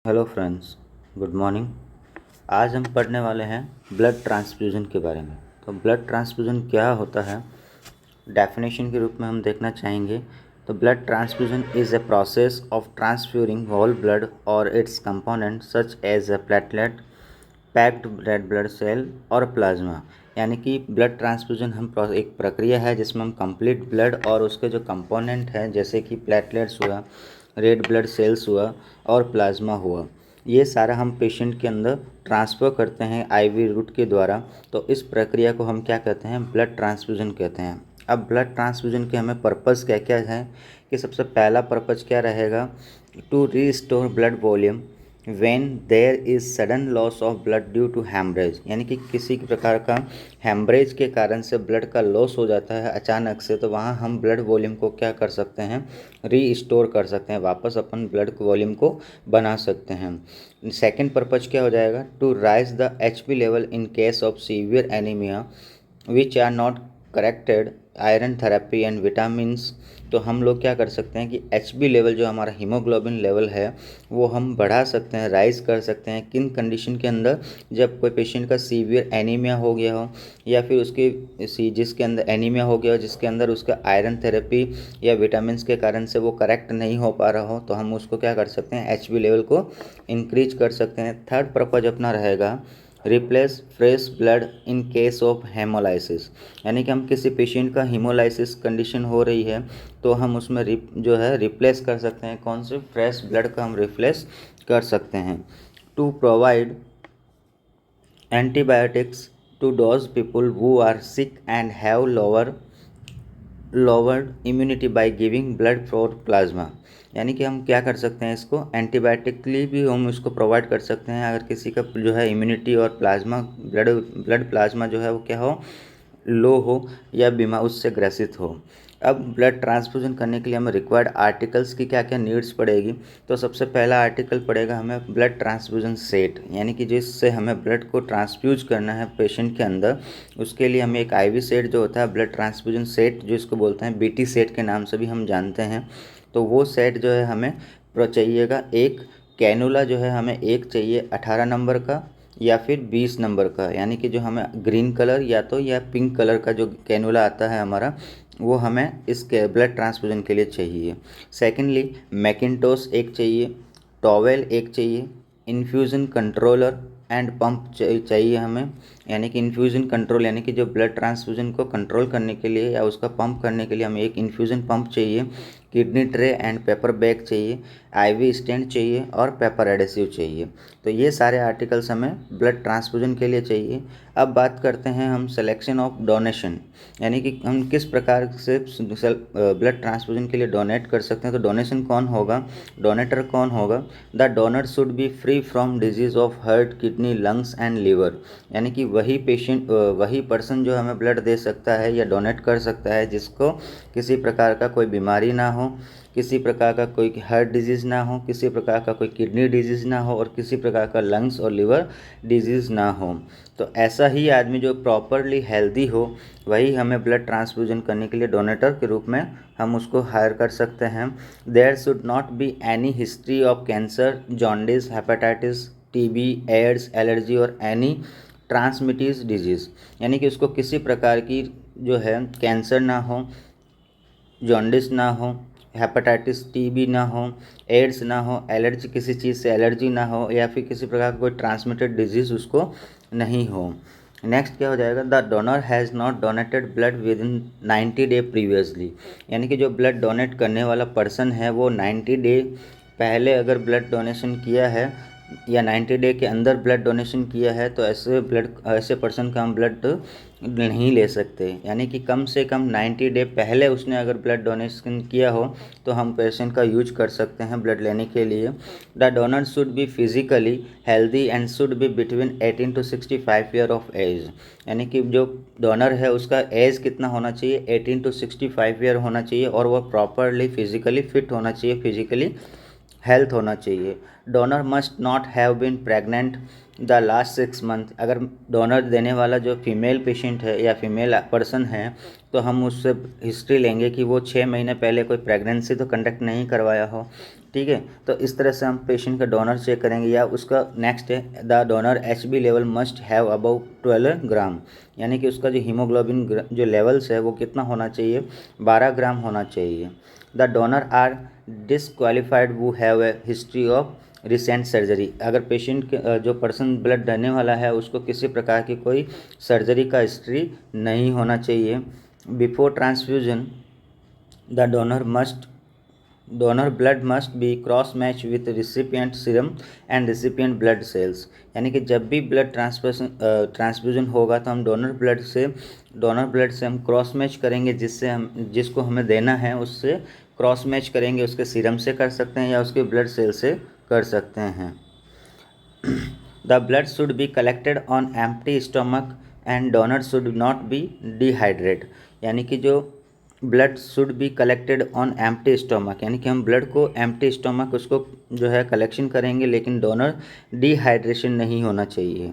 Hello friends, good morning. आज हम पढ़ने वाले हैं ब्लड ट्रांसफ्यूज़न के बारे में। तो ब्लड ट्रांसफ्यूज़न क्या होता है, डेफिनेशन के रूप में हम देखना चाहेंगे। तो blood transfusion is a process of transfusing whole blood और its component such as a platelet, packed red blood cell और प्लाज्मा। यानी कि ब्लड ट्रांसफ्यूज़न एक प्रक्रिया है जिसमें हम कंप्लीट ब्लड और उसके जो कंपोनेंट हैं जैसे कि प्लेटलेट्स हुआ, रेड ब्लड सेल्स हुआ और प्लाज्मा हुआ, ये सारा हम पेशेंट के अंदर ट्रांसफ़र करते हैं आईवी रूट के द्वारा। तो इस प्रक्रिया को हम क्या कहते हैं, ब्लड ट्रांसफ्यूज़न कहते हैं। अब ब्लड ट्रांसफ्यूज़न के हमें पर्पज़ क्या क्या है कि सबसे पहला पर्पज़ क्या रहेगा, to restore blood volume when there is sudden loss of blood due to haemorrhage. यानी कि किसी प्रकार का हैमरेज के कारण से ब्लड का लॉस हो जाता है अचानक से, तो वहाँ हम ब्लड वॉल्यूम को क्या कर सकते हैं, रीस्टोर कर सकते हैं, वापस अपन ब्लड वॉल्यूम को बना सकते हैं। सेकंड पर्पज क्या हो जाएगा, to raise the HP level in case of severe anaemia which are not corrected, iron therapy and vitamins. तो हम लोग क्या कर सकते हैं कि एचबी लेवल जो हमारा हीमोग्लोबिन लेवल है वो हम बढ़ा सकते हैं, राइज कर सकते हैं। किन कंडीशन के अंदर, जब कोई पेशेंट का सीवियर एनीमिया हो गया हो या फिर उसके जिसके अंदर एनीमिया हो गया हो, जिसके अंदर उसका आयरन थेरेपी या विटामिन्स के कारण से वो करेक्ट नहीं हो पा रहा हो, तो हम उसको क्या कर सकते हैं, एचबी लेवल को इंक्रीज कर सकते हैं। थर्ड पर्पज अपना रहेगा replace fresh blood in case of haemolysis. यानी कि हम किसी पेशेंट का हीमोलाइसिस कंडीशन हो रही है तो हम उसमें जो है रिप्लेस कर सकते हैं, कौन से फ्रेश ब्लड का हम रिप्लेस कर सकते हैं। To provide antibiotics to those people who are sick and have lowered immunity by giving blood for plasma. यानी कि हम क्या कर सकते हैं, इसको एंटीबायोटिकली भी हम इसको प्रोवाइड कर सकते हैं अगर किसी का जो है इम्यूनिटी और प्लाज्मा ब्लड प्लाज्मा जो है वो क्या हो, लो हो या बीमार उससे ग्रसित हो। अब ब्लड ट्रांसफ्यूजन करने के लिए हमें रिक्वायर्ड आर्टिकल्स की क्या क्या नीड्स पड़ेगी। तो सबसे पहला आर्टिकल पड़ेगा हमें ब्लड ट्रांसफ्यूजन सेट, यानी कि जिससे हमें ब्लड को ट्रांसफ्यूज करना है पेशेंट के अंदर, उसके लिए हमें एक आईवी सेट जो होता है, ब्लड ट्रांसफ्यूजन सेट जो इसको बोलते हैं बीटी सेट के नाम से भी हम जानते हैं, तो वो सेट जो है हमें चाहिएगा। एक कैनुला जो है हमें एक चाहिए 18 नंबर का या फिर 20 नंबर का, यानी कि जो हमें ग्रीन कलर या तो या पिंक कलर का जो कैनुला आता है हमारा, वो हमें इस ब्लड ट्रांसफ्यूजन के लिए चाहिए। सेकेंडली मैकिन्टोश एक चाहिए, टॉवेल एक चाहिए, इन्फ्यूज़न कंट्रोलर एंड पंप चाहिए हमें। यानी कि इन्फ्यूज़न कंट्रोल यानी कि जो ब्लड ट्रांसफ्यूजन को कंट्रोल करने के लिए या उसका पंप करने के लिए हमें एक इन्फ्यूज़न पंप चाहिए, kidney tray and paper bag चाहिए, आईवी स्टेंट चाहिए और पेपर एडेसिव चाहिए। तो ये सारे आर्टिकल्स हमें ब्लड ट्रांसफ्यूजन के लिए चाहिए। अब बात करते हैं हम सिलेक्शन ऑफ डोनेशन, यानी कि हम किस प्रकार से ब्लड ट्रांसफ्यूजन के लिए डोनेट कर सकते हैं। तो डोनेशन कौन होगा, डोनेटर कौन होगा, the donor should be free from disease of heart, kidney, lungs and liver. यानी कि वही पर्सन जो हमें ब्लड दे सकता है या डोनेट कर सकता है जिसको किसी प्रकार का कोई बीमारी ना हो, किसी प्रकार का कोई हार्ट डिजीज़ ना हो, किसी प्रकार का कोई किडनी डिजीज़ ना हो और किसी प्रकार का लंग्स और लिवर डिजीज़ ना हो। तो ऐसा ही आदमी जो प्रॉपरली हेल्दी हो वही हमें ब्लड ट्रांसफ्यूजन करने के लिए डोनेटर के रूप में हम उसको हायर कर सकते हैं। There should not be any history of cancer, jaundice, hepatitis, TB, AIDS, allergy और एनी ट्रांसमिटिव डिजीज़। यानी कि उसको किसी प्रकार की जो है कैंसर ना हो, जॉन्डिस ना हो, हेपेटाइटिस टीबी ना हो, एड्स ना हो, एलर्जी किसी चीज़ से एलर्जी ना हो या फिर किसी प्रकार का कोई ट्रांसमिटेड डिजीज़ उसको नहीं हो। नेक्स्ट क्या हो जाएगा, the donor has not donated blood with in 90 day previously. यानी कि जो ब्लड डोनेट करने वाला पर्सन है वो 90 डे पहले अगर ब्लड डोनेशन किया है या 90 डे के अंदर ब्लड डोनेशन किया है तो ऐसे पर्सन का हम ब्लड नहीं ले सकते। यानी कि कम से कम 90 डे पहले उसने अगर ब्लड डोनेशन किया हो तो हम पेशेंट का यूज कर सकते हैं ब्लड लेने के लिए। The donor should be physically healthy and should be between 18 to 65 year of age. यानी कि जो डोनर है उसका एज कितना होना चाहिए, 18 to 65 ईयर होना चाहिए और वह प्रॉपरली फिजिकली फिट होना चाहिए, फिजिकली हेल्थ होना चाहिए। Donor must not have been pregnant the last 6 month. अगर डोनर देने वाला जो फीमेल पेशेंट है या फीमेल पर्सन है तो हम उससे हिस्ट्री लेंगे कि वो 6 महीने पहले कोई प्रेगनेंसी तो कंडक्ट नहीं करवाया हो, ठीक है। तो इस तरह से हम पेशेंट का डोनर चेक करेंगे। या उसका नेक्स्ट है the donor HB level must have above 12 gram, यानी कि उसका जो हीमोग्लोबिन जो लेवल्स है वो कितना होना चाहिए, 12 ग्राम होना चाहिए। द डोनर आर डिसक्वालीफाइड वो have a history of recent surgery, अगर पेशेंट के जो पर्सन ब्लड देने वाला है उसको किसी प्रकार की कोई सर्जरी का हिस्ट्री नहीं होना चाहिए। Before transfusion the donor blood must be cross match with recipient serum and recipient blood cells, यानी कि जब भी ब्लड ट्रांसफ्यूजन होगा तो हम डोनर ब्लड से हम क्रॉस मैच करेंगे, जिसको हमें देना है उससे क्रॉस मैच करेंगे, उसके सीरम से कर सकते हैं या उसके ब्लड सेल से कर सकते हैं। The blood should be collected on empty stomach and donor should not B dehydrate, यानी कि जो blood should be collected on empty stomach, यानी कि हम ब्लड को एम्प्टी स्टमक उसको जो है कलेक्शन करेंगे, लेकिन डोनर डिहाइड्रेशन नहीं होना चाहिए।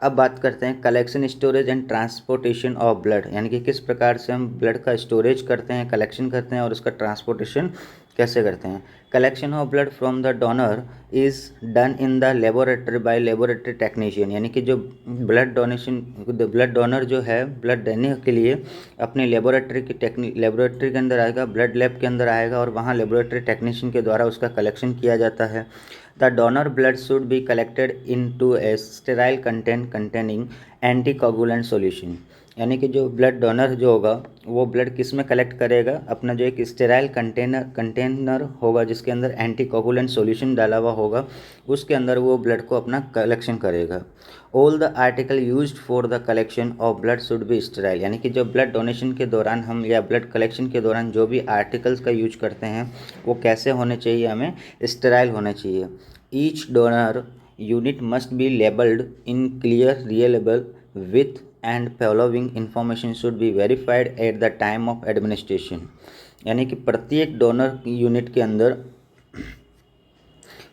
अब बात करते हैं collection, storage and transportation of blood, यानी कि किस प्रकार से हम ब्लड का स्टोरेज करते हैं, कलेक्शन करते हैं और उसका ट्रांसपोर्टेशन कैसे करते हैं। Collection of blood from the donor is done in the laboratory bye laboratory technician, यानी कि जो ब्लड डोनर जो है ब्लड देने के लिए अपने लेबोरेटरी के अंदर आएगा, ब्लड लैब के अंदर आएगा और वहाँ लेबोरेटरी टेक्नीशियन के द्वारा उसका कलेक्शन किया जाता है। The donor blood should be collected into a sterile containing anticoagulant solution, यानी कि जो ब्लड डोनर जो होगा वो ब्लड किस में कलेक्ट करेगा, अपना जो एक स्टेराइल कंटेनर होगा जिसके अंदर एंटीकोगुलेंट सॉल्यूशन डाला हुआ होगा, उसके अंदर वो ब्लड को अपना कलेक्शन करेगा। All the article used for the collection of blood should B sterile, यानी कि जो ब्लड डोनेशन के दौरान हम या ब्लड कलेक्शन के दौरान जो भी आर्टिकल्स का यूज करते हैं वो कैसे होने चाहिए, हमें स्टेराइल होने चाहिए। Each donor unit must be labelled in clear reliable with and following information should be verified at the time of administration, यानी कि प्रत्येक डोनर यूनिट के अंदर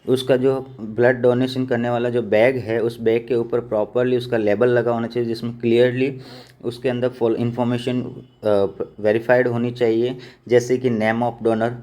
उसका जो ब्लड डोनेशन करने वाला जो बैग है उस बैग के ऊपर प्रॉपरली उसका लेबल लगा होना चाहिए, जिसमें क्लियरली उसके अंदर फुल इंफॉर्मेशन वेरीफाइड होनी चाहिए, जैसे कि नेम ऑफ डोनर,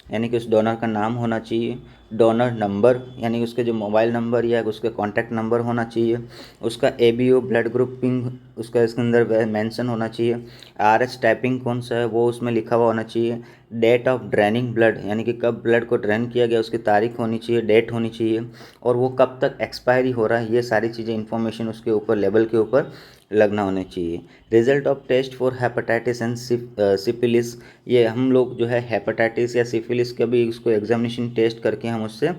यानी कि उस डोनर का नाम होना चाहिए, डोनर नंबर यानी उसके जो मोबाइल नंबर या उसके कॉन्टैक्ट नंबर होना चाहिए, उसका ABO ब्लड ग्रुपिंग उसका इसके अंदर मेंशन होना चाहिए, RH टाइपिंग कौन सा है वो उसमें लिखा हुआ होना चाहिए, डेट ऑफ ड्रेनिंग ब्लड यानी कि कब ब्लड को ड्रेन किया गया उसकी तारीख होनी चाहिए, डेट होनी चाहिए, और वो कब तक एक्सपायरी हो रहा है, ये सारी चीज़ें इन्फॉर्मेशन उसके ऊपर लेबल के ऊपर लगना होना चाहिए। Result of test for hepatitis and syphilis, ये हम लोग जो है हेपेटाइटिस या सिफिलिस का भी उसको एग्जामिनेशन टेस्ट करके हम उससे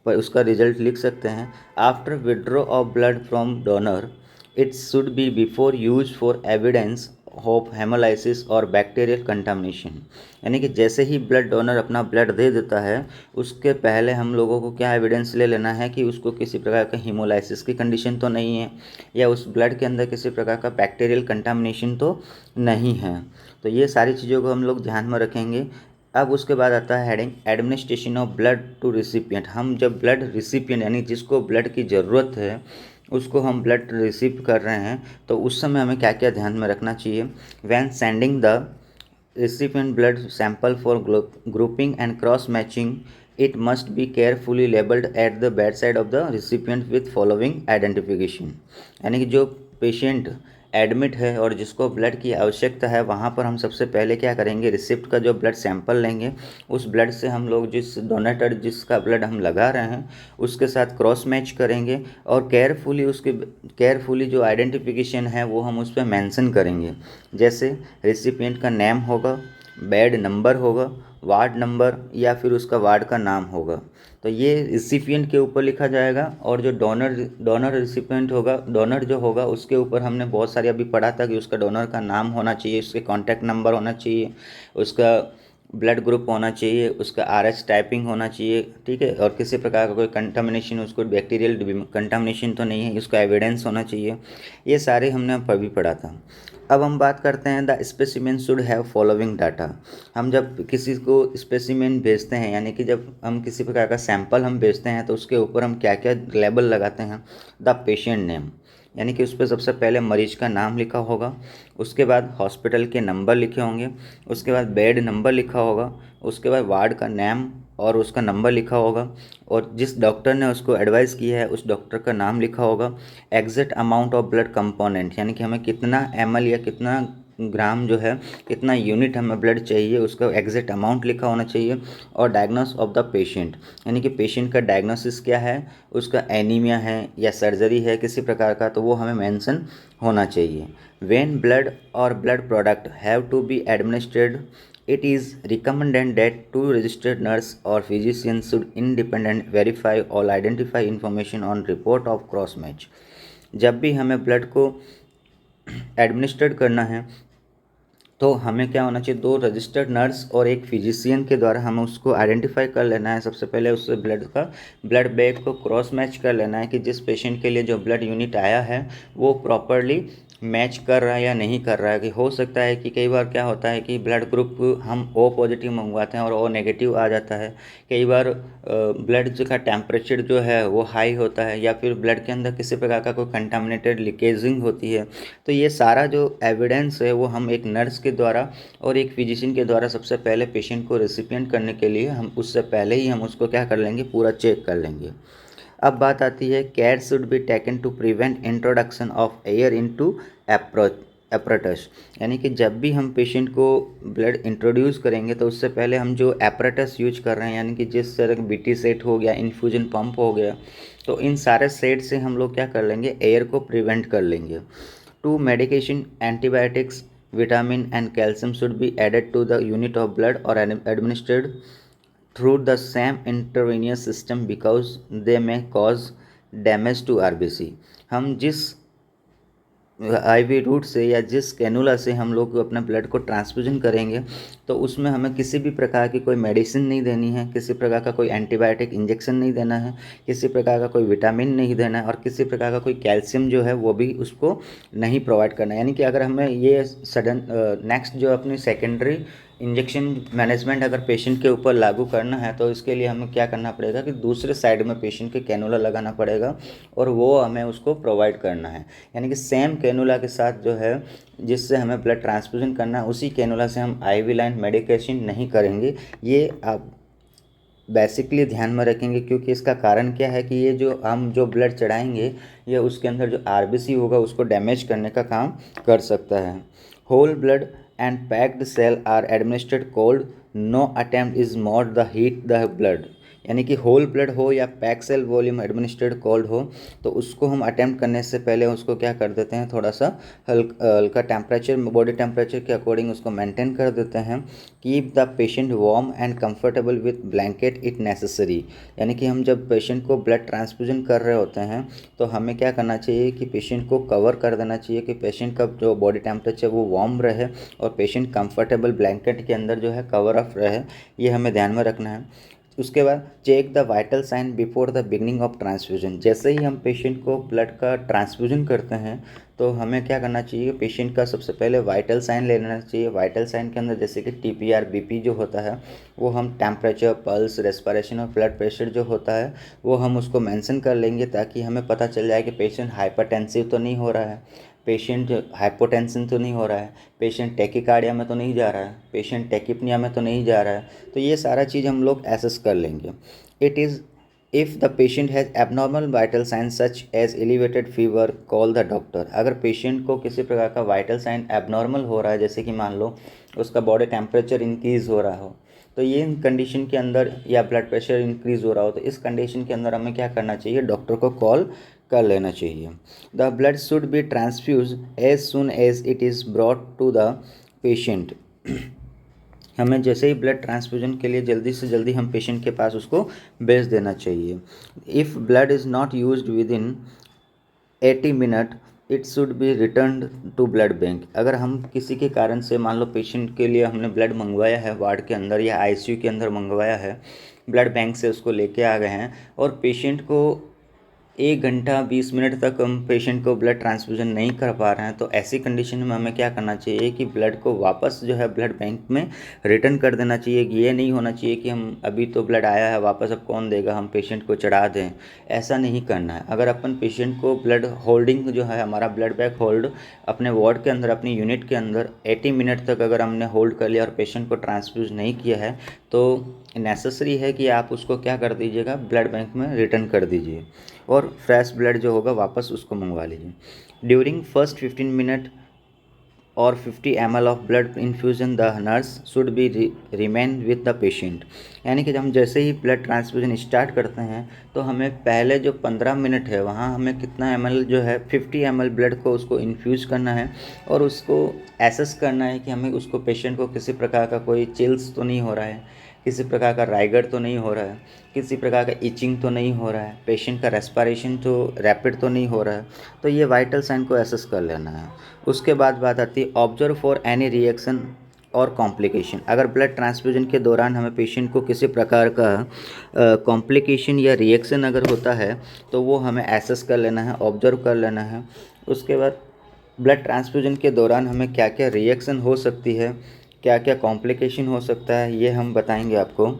उसका रिजल्ट लिख सकते हैं। After withdraw of blood from donor it should be before use for evidence of haemolysis और बैक्टीरियल कंटामिनेशन, यानी कि जैसे ही ब्लड डोनर अपना ब्लड दे देता है उसके पहले हम लोगों को क्या एविडेंस ले लेना है कि उसको किसी प्रकार का हीमोलाइसिस की कंडीशन तो नहीं है या उस ब्लड के अंदर किसी प्रकार का बैक्टीरियल कंटामिनेशन तो नहीं है। तो ये सारी चीज़ों को हम लोग ध्यान में रखेंगे। अब उसके बाद आता है heading administration of blood to recipient. हम जब ब्लड रिसिपिएंट यानी जिसको ब्लड की ज़रूरत है उसको हम ब्लड रिसीव कर रहे हैं तो उस समय हमें क्या क्या ध्यान में रखना चाहिए। When sending the recipient blood sample for grouping and cross matching it must be carefully labeled at the bedside of the recipient with following identification, यानी कि जो पेशेंट एडमिट है और जिसको ब्लड की आवश्यकता है वहाँ पर हम सबसे पहले क्या करेंगे, रिसिप्ट का जो ब्लड सैंपल लेंगे उस ब्लड से हम लोग जिस डोनेटर जिसका ब्लड हम लगा रहे हैं उसके साथ क्रॉस मैच करेंगे और केयरफुली जो आइडेंटिफिकेशन है वो हम उस पर मेंशन करेंगे, जैसे रिसिपिएंट का नेम होगा, बेड नंबर होगा, वार्ड नंबर या फिर उसका वार्ड का नाम होगा। तो ये रिसिपिएंट के ऊपर लिखा जाएगा और जो डोनर रिसिपिएंट होगा, डोनर जो होगा उसके ऊपर हमने बहुत सारे अभी पढ़ा था कि उसका डोनर का नाम होना चाहिए, उसके कॉन्टैक्ट नंबर होना चाहिए, उसका ब्लड ग्रुप होना चाहिए, उसका RH टाइपिंग होना चाहिए, ठीक है, और किसी प्रकार का कोई कंटामिनेशन उसको बैक्टीरियल कंटामिनेशन तो नहीं है, उसका एविडेंस होना चाहिए। ये सारे हमने अभी पढ़ा था। अब हम बात करते हैं the specimen should have following data. हम जब किसी को स्पेसिमेन भेजते हैं यानी कि जब हम किसी प्रकार का सैंपल हम भेजते हैं तो उसके ऊपर हम क्या क्या लेबल लगाते हैं। द पेशेंट नेम यानी कि उस पर सबसे पहले मरीज का नाम लिखा होगा, उसके बाद हॉस्पिटल के नंबर लिखे होंगे, उसके बाद बेड नंबर लिखा होगा, उसके बाद वार्ड का नेम और उसका नंबर लिखा होगा, और जिस डॉक्टर ने उसको एडवाइस किया है उस डॉक्टर का नाम लिखा होगा। Exact amount of blood component, यानी कि हमें कितना ml या कितना ग्राम जो है, कितना यूनिट हमें ब्लड चाहिए, उसका एग्जैक्ट अमाउंट लिखा होना चाहिए। और डायग्नोस ऑफ द पेशेंट, यानी कि पेशेंट का डायग्नोसिस क्या है, उसका एनीमिया है या सर्जरी है किसी प्रकार का, तो वो हमें मेंशन होना चाहिए। व्हेन ब्लड और blood product have to be administered, it is recommended that two registered nurse or physician should independently verify or identify information on report of cross match। जब भी हमें ब्लड को एडमिनिस्ट्रेट करना है तो हमें क्या होना चाहिए, दो रजिस्टर्ड नर्स और एक फिजिशियन के द्वारा हमें उसको आइडेंटिफाई कर लेना है। सबसे पहले उससे ब्लड बैग को क्रॉस मैच कर लेना है कि जिस पेशेंट के लिए जो ब्लड यूनिट आया है वो प्रॉपरली मैच कर रहा है या नहीं कर रहा है। कि हो सकता है कि कई बार क्या होता है कि ब्लड ग्रुप हम ओ पॉजिटिव मंगवाते हैं और ओ नेगेटिव आ जाता है। कई बार ब्लड का टेम्परेचर जो है वो हाई होता है, या फिर ब्लड के अंदर किसी प्रकार का कोई कंटामिनेटेड लीकेजिंग होती है। तो ये सारा जो एविडेंस है वो हम एक नर्स के द्वारा और एक फिजिशियन के द्वारा सबसे पहले पेशेंट को रेसिपिएंट करने के लिए हम उससे पहले ही हम उसको क्या कर लेंगे, पूरा चेक कर लेंगे। अब बात आती है, care should be taken to prevent introduction of air into apparatus, यानी कि जब भी हम पेशेंट को ब्लड इंट्रोड्यूस करेंगे तो उससे पहले हम जो एपरेटस यूज कर रहे हैं, यानी कि जिस तरह बीटी सेट हो गया, इन्फ्यूजन पंप हो गया, तो इन सारे सेट से हम लोग क्या कर लेंगे, एयर को प्रिवेंट कर लेंगे। To medication, antibiotics, vitamin and calcium should be added to the unit of blood or administered through the same intravenous system because they may cause damage to RBC। हम जिस आईवी रूट से या जिस cannula से हम लोग अपने blood को ट्रांसफ्यूजन करेंगे तो उसमें हमें किसी भी प्रकार की कोई मेडिसिन नहीं देनी है, किसी प्रकार का कोई एंटीबायोटिक इंजेक्शन नहीं देना है, किसी प्रकार का कोई विटामिन नहीं देना है, और किसी प्रकार का कोई कैल्शियम जो है वो भी उसको नहीं प्रोवाइड करना है। यानी कि अगर हमें ये सडन नेक्स्ट जो अपनी सेकेंडरी इंजेक्शन मैनेजमेंट अगर पेशेंट के ऊपर लागू करना है तो इसके लिए हमें क्या करना पड़ेगा कि दूसरे साइड में पेशेंट के कैनुला लगाना पड़ेगा और वो हमें उसको प्रोवाइड करना है। यानी कि सेम कैनुला के साथ जो है जिससे हमें ब्लड ट्रांसफ्यूजन करना है उसी कैनुला से हम आईवी लाइन मेडिकेशन नहीं करेंगे। ये आप बेसिकली ध्यान में रखेंगे, क्योंकि इसका कारण क्या है कि ये जो हम जो ब्लड चढ़ाएंगे ये उसके अंदर जो आरबीसी होगा उसको डैमेज करने का काम कर सकता है। Whole blood and packed cell are administered cold, no attempt is made the heat the blood। यानी कि होल ब्लड हो या pack cell volume administered cold हो तो उसको हम अटैम्प्ट करने से पहले उसको क्या कर देते हैं, थोड़ा सा हल्का टेम्परेचर, बॉडी टेम्परेचर के अकॉर्डिंग उसको मेंटेन कर देते हैं। Keep the patient warm and comfortable with blanket it necessary. यानी कि हम जब पेशेंट को ब्लड ट्रांसफ्यूजन कर रहे होते हैं तो हमें क्या करना चाहिए कि पेशेंट को कवर कर देना चाहिए कि पेशेंट का जो बॉडी टेम्परेचर वो वार्म रहे और पेशेंट कंफर्टेबल ब्लैंकेट के अंदर जो है कवर अप रहे, ये हमें ध्यान में रखना है। उसके बाद check the vital sign before the beginning of transfusion. जैसे ही हम पेशेंट को ब्लड का ट्रांसफ्यूजन करते हैं तो हमें क्या करना चाहिए, पेशेंट का सबसे पहले वाइटल साइन ले लेना चाहिए। वाइटल साइन के अंदर जैसे कि टीपीआर, बीपी जो होता है वो हम टेम्परेचर, पल्स, रेस्पिरेशन और ब्लड प्रेशर जो होता है वो हम उसको मेंशन कर लेंगे ताकि हमें पता चल जाए कि पेशेंट हाइपरटेंसिव तो नहीं हो रहा है, पेशेंट हाइपोटेंशन तो नहीं हो रहा है, पेशेंट टैकीकार्डिया में तो नहीं जा रहा है, पेशेंट टैकीपनिया में तो नहीं जा रहा है। तो ये सारा चीज़ हम लोग एसेस कर लेंगे। It is if the patient has abnormal vital sign such as elevated fever call the doctor. अगर पेशेंट को किसी प्रकार का वाइटल साइन एबनॉर्मल हो रहा है, जैसे कि मान लो उसका बॉडी टेम्परेचर इंक्रीज़ हो रहा हो, तो ये कंडीशन के अंदर या ब्लड प्रेशर इंक्रीज़ हो रहा हो, तो इस कंडीशन के अंदर हमें क्या करना चाहिए, डॉक्टर को कॉल कर लेना चाहिए। The blood should be transfuse as soon as it is brought to the patient. हमें जैसे ही ब्लड ट्रांसफ्यूजन के लिए जल्दी से जल्दी हम पेशेंट के पास उसको भेज देना चाहिए। If blood is not used within 80 minute it should be return to blood bank. अगर हम किसी के कारण से मान लो पेशेंट के लिए हमने ब्लड मंगवाया है वार्ड के अंदर या आईसीयू के अंदर मंगवाया है, ब्लड बैंक से उसको लेके आ गए हैं और पेशेंट को 1 घंटा 20 मिनट तक हम पेशेंट को ब्लड ट्रांसफ्यूज़न नहीं कर पा रहे हैं, तो ऐसी कंडीशन में हमें क्या करना चाहिए कि ब्लड को वापस जो है ब्लड बैंक में रिटर्न कर देना चाहिए। कि ये नहीं होना चाहिए कि हम अभी तो ब्लड आया है वापस अब कौन देगा, हम पेशेंट को चढ़ा दें, ऐसा नहीं करना है। अगर अपन पेशेंट को ब्लड होल्डिंग जो है हमारा ब्लड बैंक होल्ड अपने वार्ड के अंदर अपनी यूनिट के अंदर 80 मिनट तक अगर हमने होल्ड कर लिया और पेशेंट को ट्रांसफ्यूज़ नहीं किया है, तो नेसेसरी है कि आप उसको क्या कर दीजिएगा, ब्लड बैंक में रिटर्न कर दीजिए और फ्रेश ब्लड जो होगा वापस उसको मंगवा लीजिए। ड्यूरिंग फर्स्ट 15 मिनट और 50 ml of blood infusion the nurse should be remain with the patient. यानी कि हम जैसे ही ब्लड ट्रांसफ्यूज़न स्टार्ट करते हैं तो हमें पहले जो 15 मिनट है वहाँ हमें कितना ml जो है 50 ml ब्लड को उसको इन्फ्यूज़ करना है और उसको एसेस करना है कि हमें उसको पेशेंट को किसी प्रकार का कोई चिल्स तो नहीं हो रहा है, किसी प्रकार का राइगर तो नहीं हो रहा है, किसी प्रकार का इचिंग तो नहीं हो रहा है, पेशेंट का रेस्पिरेशन तो रैपिड तो नहीं हो रहा है। तो ये वाइटल साइन को एसेस कर लेना है। उसके बाद बात आती है ऑब्जर्व फॉर एनी रिएक्शन और कॉम्प्लिकेशन। अगर ब्लड ट्रांसफ्यूजन के दौरान हमें पेशेंट को किसी प्रकार का कॉम्प्लिकेशन या रिएक्शन अगर होता है तो वो हमें एसेस कर लेना है, ऑब्जर्व कर लेना है। उसके बाद ब्लड ट्रांसफ्यूजन के दौरान हमें क्या क्या रिएक्शन हो सकती है, क्या क्या कॉम्प्लिकेशन हो सकता है, ये हम बताएंगे आपको।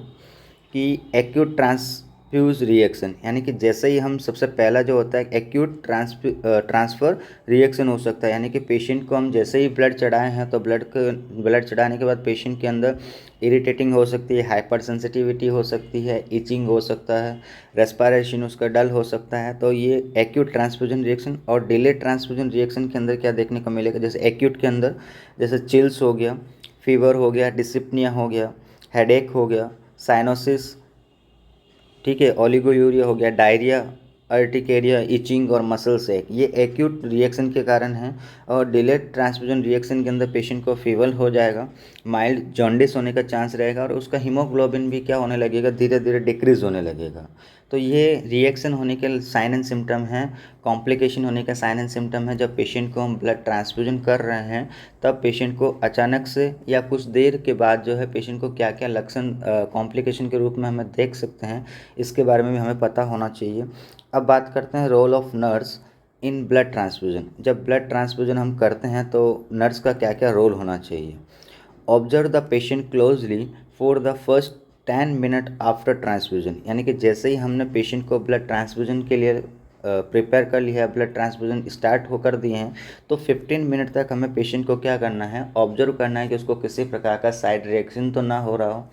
कि एक्यूट ट्रांसफ्यूज रिएक्शन यानी कि जैसे ही हम सबसे पहला जो होता है एक्यूट ट्रांसफ़र रिएक्शन हो सकता है। यानी कि पेशेंट को हम जैसे ही ब्लड चढ़ाए हैं तो ब्लड चढ़ाने के बाद पेशेंट के अंदर इरिटेटिंग हो सकती है, हाइपर सेंसिटिविटी हो सकती है, इचिंग हो सकता है, रेस्पिरेशन उसका डल हो सकता है। तो ये एक्यूट ट्रांसफ्यूजन रिएक्शन। और डिलेड ट्रांसफ्यूजन रिएक्शन के अंदर क्या देखने को मिलेगा, जैसे एक्यूट के अंदर जैसे चिल्स हो गया, फीवर हो गया, डिस्पनिया हो गया, हेडेक हो गया, साइनोसिस, ठीक है, ओलिगोयूरिया हो गया, डायरिया, अर्टिकेरिया, इचिंग और मसल सेक, ये एक्यूट रिएक्शन के कारण हैं। और डिलेड ट्रांसफ्यूजन रिएक्शन के अंदर पेशेंट को फीवर हो जाएगा, माइल्ड जॉन्डिस होने का चांस रहेगा और उसका हीमोग्लोबिन भी क्या होने लगेगा, धीरे धीरे डिक्रीज होने लगेगा। तो ये रिएक्शन होने के साइन एंड सिम्टम हैं। कॉम्प्लिकेशन होने का साइन एंड सिम्टम है जब पेशेंट को हम ब्लड ट्रांसफ्यूजन कर रहे हैं, तब पेशेंट को अचानक से या कुछ देर के बाद जो है पेशेंट को क्या क्या लक्षण कॉम्प्लिकेशन के रूप में हमें देख सकते हैं, इसके बारे में भी हमें पता होना चाहिए। अब बात करते हैं role of nurse in blood transfusion. जब ब्लड ट्रांसफ्यूजन हम करते हैं तो नर्स का क्या क्या रोल होना चाहिए। Observe the patient closely for the first 10 minute after transfusion. यानी कि जैसे ही हमने पेशेंट को ब्लड ट्रांसफ्यूजन के लिए प्रिपेयर कर लिया है, ब्लड ट्रांसफ्यूजन स्टार्ट होकर दिए हैं, तो 15 मिनट तक हमें पेशेंट को क्या करना है, ऑब्जर्व करना है कि उसको किसी प्रकार का साइड रिएक्शन तो ना हो रहा हो,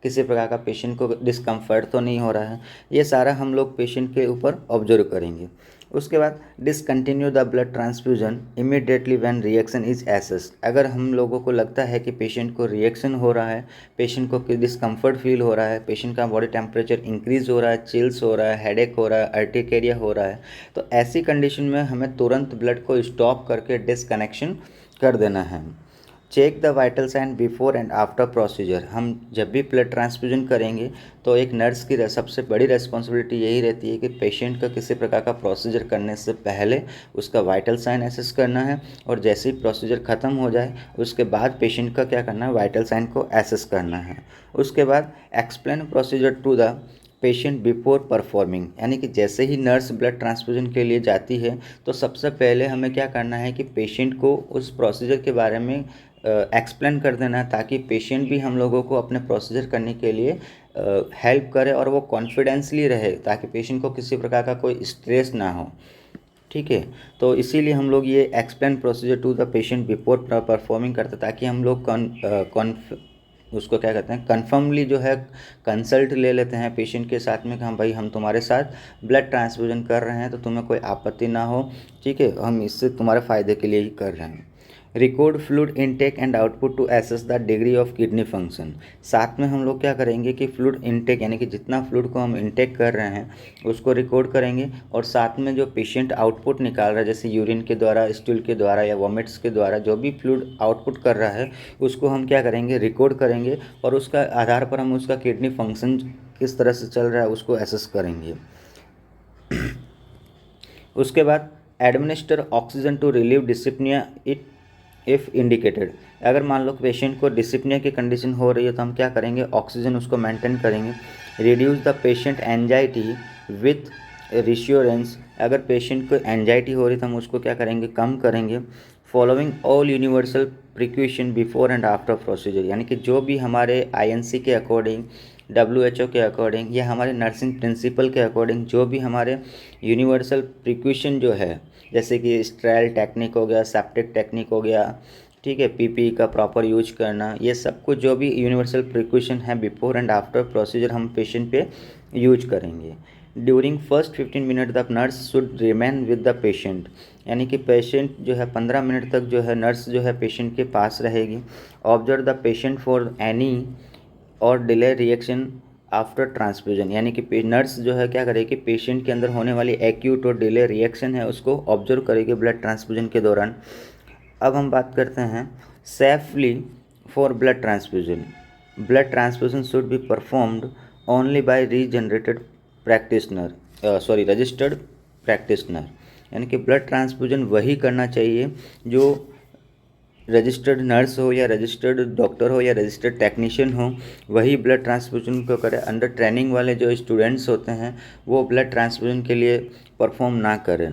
किसी प्रकार का पेशेंट को डिस्कम्फर्ट तो नहीं हो रहा है। ये सारा हम लोग पेशेंट के ऊपर ऑब्जर्व करेंगे। उसके बाद discontinue the blood transfusion immediately when reaction is assessed. अगर हम लोगों को लगता है कि पेशेंट को रिएक्शन हो रहा है, पेशेंट को डिस्कम्फर्ट फील हो रहा है, पेशेंट का बॉडी टेम्परेचर इंक्रीज हो रहा है, चिल्स हो रहा है, हेडेक हो रहा है, अर्टिकेरिया हो रहा है, तो ऐसी कंडीशन में हमें तुरंत ब्लड को स्टॉप करके डिसकनेक्शन कर देना है। Check the vital sign before and after procedure. हम जब भी ब्लड ट्रांसफ्यूजन करेंगे तो एक नर्स की सबसे बड़ी रेस्पॉन्सिबिलिटी यही रहती है कि पेशेंट का किसी प्रकार का प्रोसीजर करने से पहले उसका वाइटल साइन एसेस करना है, और जैसे ही प्रोसीजर ख़त्म हो जाए उसके बाद पेशेंट का क्या करना है, वाइटल साइन को एसेस करना है। उसके बाद explain procedure to the patient before performing. यानी कि जैसे ही नर्स ब्लड ट्रांसफ्यूजन के लिए जाती है तो सबसे पहले हमें क्या करना है कि पेशेंट को उस प्रोसीजर के बारे में एक्सप्लेन कर देना है, ताकि पेशेंट भी हम लोगों को अपने प्रोसीजर करने के लिए हेल्प करे और वो कॉन्फिडेंसली रहे, ताकि पेशेंट को किसी प्रकार का कोई स्ट्रेस ना हो। ठीक है, तो इसीलिए हम लोग ये explain procedure to the patient before performing करते, ताकि हम लोग उसको क्या कहते हैं, कन्फर्मली जो है कंसल्ट ले लेते हैं पेशेंट के साथ में कि हाँ भाई हम तुम्हारे साथ ब्लड ट्रांसफ्यूजन कर रहे हैं तो तुम्हें कोई आपत्ति ना हो, ठीक है, हम इससे तुम्हारे फ़ायदे के लिए ही कर रहे हैं। Record fluid intake and output to assess the degree of kidney function. साथ में हम लोग क्या करेंगे कि फ्लूइड इनटेक यानी कि जितना फ्लूइड को हम इनटेक कर रहे हैं उसको रिकॉर्ड करेंगे, और साथ में जो पेशेंट आउटपुट निकाल रहा है जैसे यूरिन के द्वारा, स्टूल के द्वारा या वॉमिट्स के द्वारा जो भी फ्लूइड आउटपुट कर रहा है उसको हम क्या करेंगे, रिकॉर्ड करेंगे, और उसका आधार पर हम उसका किडनी फंक्शन किस तरह से चल रहा है उसको एसेस करेंगे। उसके बाद administer oxygen to relieve dyspnoea if indicated. अगर मान लो पेशेंट को डिस्पनिया की कंडीशन हो रही है तो हम क्या करेंगे, ऑक्सीजन उसको मेंटेन करेंगे। Reduce the patient anxiety with reassurance, अगर पेशेंट को एंजाइटी हो रही तो हम उसको क्या करेंगे, कम करेंगे। Following all universal precaution before and after procedure, यानी कि जो भी हमारे आईएनसी के अकॉर्डिंग, WHO के अकॉर्डिंग या हमारे नर्सिंग प्रिंसिपल के अकॉर्डिंग जो भी हमारे यूनिवर्सल प्रिकॉशन जो है, जैसे कि स्टेराइल टेक्निक हो गया, सेप्टिक टेक्निक हो गया, ठीक है, पीपीई का प्रॉपर यूज करना, ये सब कुछ जो भी यूनिवर्सल प्रिकॉशन है बिफोर एंड आफ्टर प्रोसीजर हम पेशेंट पे यूज करेंगे। During first 15 minute the nurse should remain with the patient, यानी कि पेशेंट जो है 15 मिनट तक जो है नर्स जो है पेशेंट के पास रहेगी। Observe the patient for any और डिले रिएक्शन आफ्टर ट्रांसफ्यूजन, यानी कि नर्स जो है क्या करेगी, पेशेंट के अंदर होने वाली एक्यूट और डिले रिएक्शन है उसको ऑब्जर्व करेगी ब्लड ट्रांसफ्यूजन के दौरान। अब हम बात करते हैं safely for blood transfusion. Blood transfusion should be performed only by regenerated registered practitioner, यानी कि ब्लड ट्रांसफ्यूजन वही करना चाहिए जो रजिस्टर्ड नर्स हो या रजिस्टर्ड डॉक्टर हो या रजिस्टर्ड टेक्नीशियन हो, वही ब्लड ट्रांसफ्यूजन को करे। अंडर ट्रेनिंग वाले जो स्टूडेंट्स होते हैं वो ब्लड ट्रांसफ्यूजन के लिए परफॉर्म ना करें,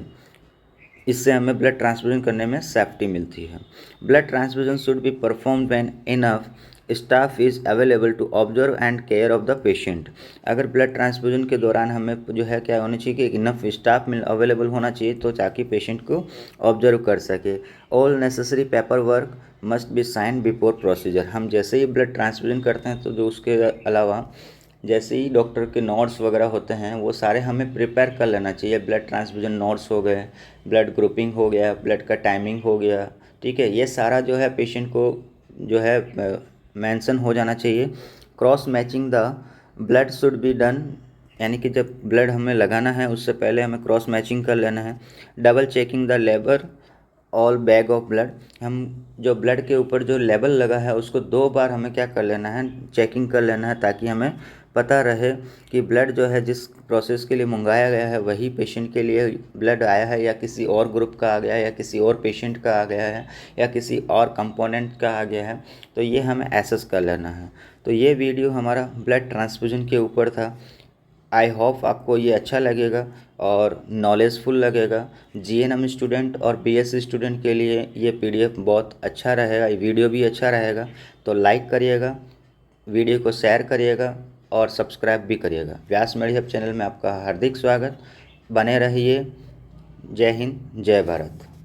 इससे हमें ब्लड ट्रांसफ्यूजन करने में सेफ्टी मिलती है। Blood transfusion should be performed when enough staff is available to observe and care of the patient, अगर ब्लड ट्रांसफ्यूजन के दौरान हमें जो है क्या होना चाहिए कि इनफ स्टाफ अवेलेबल होना चाहिए तो ताकि पेशेंट को ऑब्जर्व कर सके। All necessary paper work must be sign before procedure, हम जैसे ही ब्लड ट्रांसफ्यूजन करते हैं तो जो उसके अलावा जैसे ही डॉक्टर के नोट्स वगैरह होते हैं वो सारे हमें प्रिपेयर कर लेना चाहिए। ब्लड ट्रांसफ्यूजन नोट्स हो गए, ब्लड ग्रुपिंग हो गया, ब्लड का टाइमिंग हो गया, ठीक है, ये सारा जो है पेशेंट को जो है मेंशन हो जाना चाहिए। Cross matching the blood should be done, यानी कि जब ब्लड हमें लगाना है उससे पहले हमें क्रॉस मैचिंग कर लेना है। Double checking the labour all bag of blood, हम जो ब्लड के ऊपर जो लेबल लगा है उसको 2 बार हमें क्या कर लेना है, चेकिंग कर लेना है, ताकि हमें पता रहे कि ब्लड जो है जिस प्रोसेस के लिए मंगाया गया है वही पेशेंट के लिए ब्लड आया है या किसी और ग्रुप का आ गया है या किसी और पेशेंट का आ गया है या किसी और कंपोनेंट का आ गया है, तो ये हमें एसेस कर लेना है। तो ये वीडियो हमारा ब्लड ट्रांसफ्यूजन के ऊपर था। आई होप आपको ये अच्छा लगेगा और नॉलेजफुल लगेगा। जीएनएम स्टूडेंट और बीएससी स्टूडेंट के लिए ये पीडीएफ बहुत अच्छा रहेगा, ये वीडियो भी अच्छा रहेगा। तो लाइक करिएगा, वीडियो को शेयर करिएगा और सब्सक्राइब भी करिएगा। व्यास मेडिहब चैनल में आपका हार्दिक स्वागत, बने रहिए। जय हिंद, जय भारत।